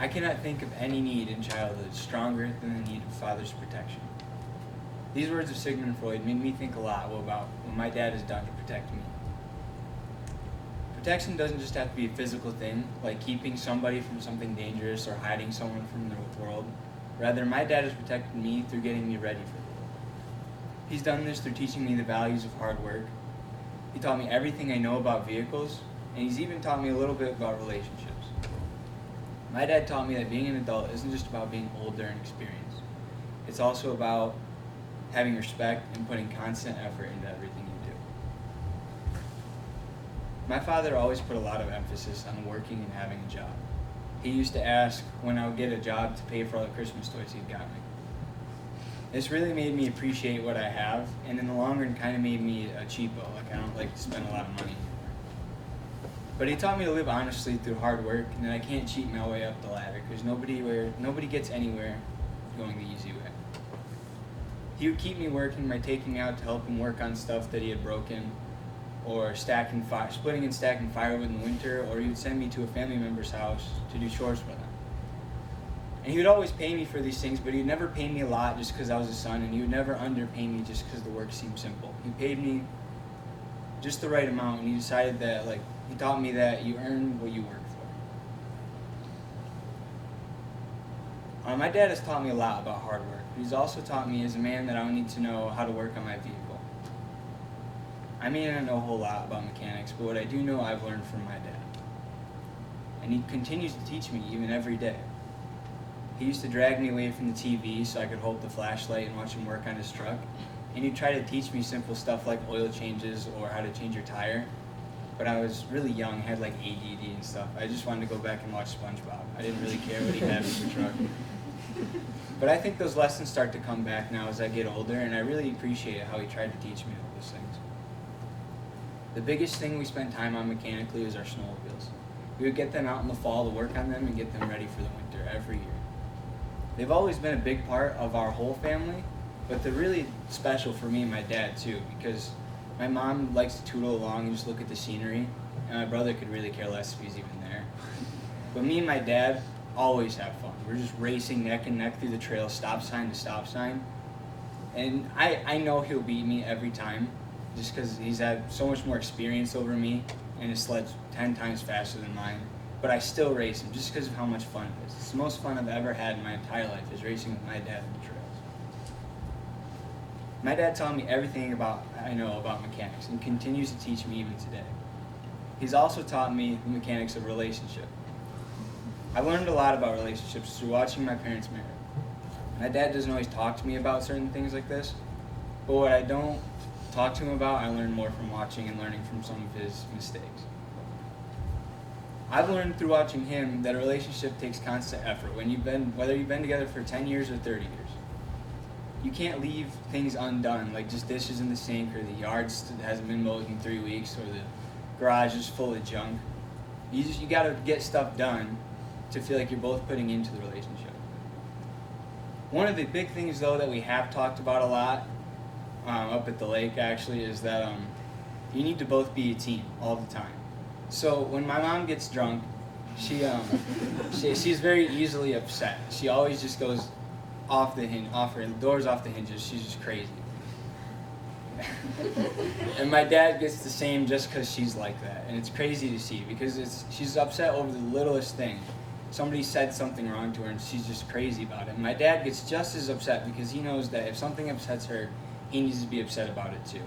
I cannot think of any need in childhood stronger than the need of a father's protection. These words of Sigmund Freud made me think a lot about what my dad has done to protect me. Protection doesn't just have to be a physical thing, like keeping somebody from something dangerous or hiding someone from the world. Rather, my dad has protected me through getting me ready for the world. He's done this through teaching me the values of hard work. He taught me everything I know about vehicles, and he's even taught me a little bit about relationships. My dad taught me that being an adult isn't just about being older and experienced. It's also about having respect and putting constant effort into everything you do. My father always put a lot of emphasis on working and having a job. He used to ask when I would get a job to pay for all the Christmas toys he'd got me. This really made me appreciate what I have, and in the long run kind of made me a cheapo. Like, I don't like to spend a lot of money. But he taught me to live honestly through hard work, and that I can't cheat my way up the ladder, because nobody gets anywhere going the easy way. He would keep me working by taking me out to help him work on stuff that he had broken, or splitting and stacking firewood in the winter, or he would send me to a family member's house to do chores for them. And he would always pay me for these things, but he'd never pay me a lot just because I was his son, and he would never underpay me just because the work seemed simple. He paid me just the right amount, and he decided that, he taught me that you earn what you work for. My dad has taught me a lot about hard work. He's also taught me as a man that I need to know how to work on my vehicle. I may not know a whole lot about mechanics, but what I do know I've learned from my dad. And he continues to teach me even every day. He used to drag me away from the TV so I could hold the flashlight and watch him work on his truck. And he'd try to teach me simple stuff like oil changes or how to change your tire. But I was really young, had like ADD and stuff. I just wanted to go back and watch SpongeBob. I didn't really care what he had with the truck. But I think those lessons start to come back now as I get older, and I really appreciate how he tried to teach me all those things. The biggest thing we spent time on mechanically was our snowmobiles. We would get them out in the fall to work on them and get them ready for the winter every year. They've always been a big part of our whole family, but they're really special for me and my dad too, because my mom likes to tootle along and just look at the scenery, and my brother could really care less if he's even there. But me and my dad always have fun. We're just racing neck and neck through the trail, stop sign to stop sign. And I know he'll beat me every time, just because he's had so much more experience over me, and his sled's 10 times faster than mine. But I still race him just because of how much fun it is. It's the most fun I've ever had in my entire life, is racing with my dad in the trails. My dad taught me everything I know about mechanics, and continues to teach me even today. He's also taught me the mechanics of relationship. I learned a lot about relationships through watching my parents marry. My dad doesn't always talk to me about certain things like this, but what I don't talk to him about, I learn more from watching and learning from some of his mistakes. I've learned through watching him that a relationship takes constant effort, whether you've been together for 10 years or 30 years. You can't leave things undone, like just dishes in the sink, or the yard hasn't been mowed in 3 weeks, or the garage is full of junk. You gotta get stuff done to feel like you're both putting into the relationship. One of the big things though that we have talked about a lot, up at the lake actually, is that you need to both be a team all the time. So when my mom gets drunk, she's very easily upset. She always just goes off her doors off the hinges. She's just crazy. And my dad gets the same just because she's like that, and it's crazy to see because she's upset over the littlest thing. Somebody said something wrong to her, and she's just crazy about it. And my dad gets just as upset because he knows that if something upsets her, he needs to be upset about it too.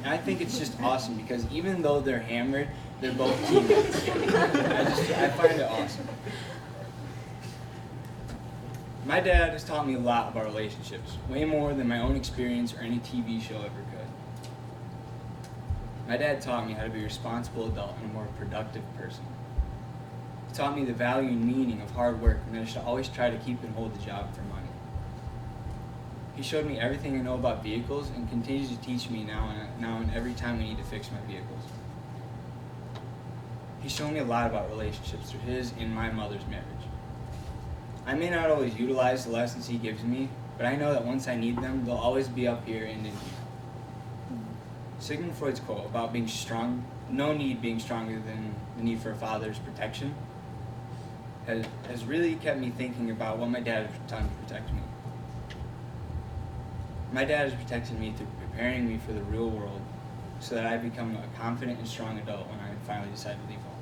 And I think it's just awesome because even though they're hammered, they're both teammates. I find it awesome. My dad has taught me a lot about relationships, way more than my own experience or any TV show ever could. My dad taught me how to be a responsible adult and a more productive person. He taught me the value and meaning of hard work, and that I should always try to keep and hold the job for money. He showed me everything I know about vehicles and continues to teach me now and every time we need to fix my vehicles. He's shown me a lot about relationships through his and my mother's marriage. I may not always utilize the lessons he gives me, but I know that once I need them, they'll always be up here and in here. Sigmund Freud's quote about being strong, no need being stronger than the need for a father's protection, has really kept me thinking about what my dad has done to protect me. My dad has protected me through preparing me for the real world so that I become a confident and strong adult when I finally decide to leave home.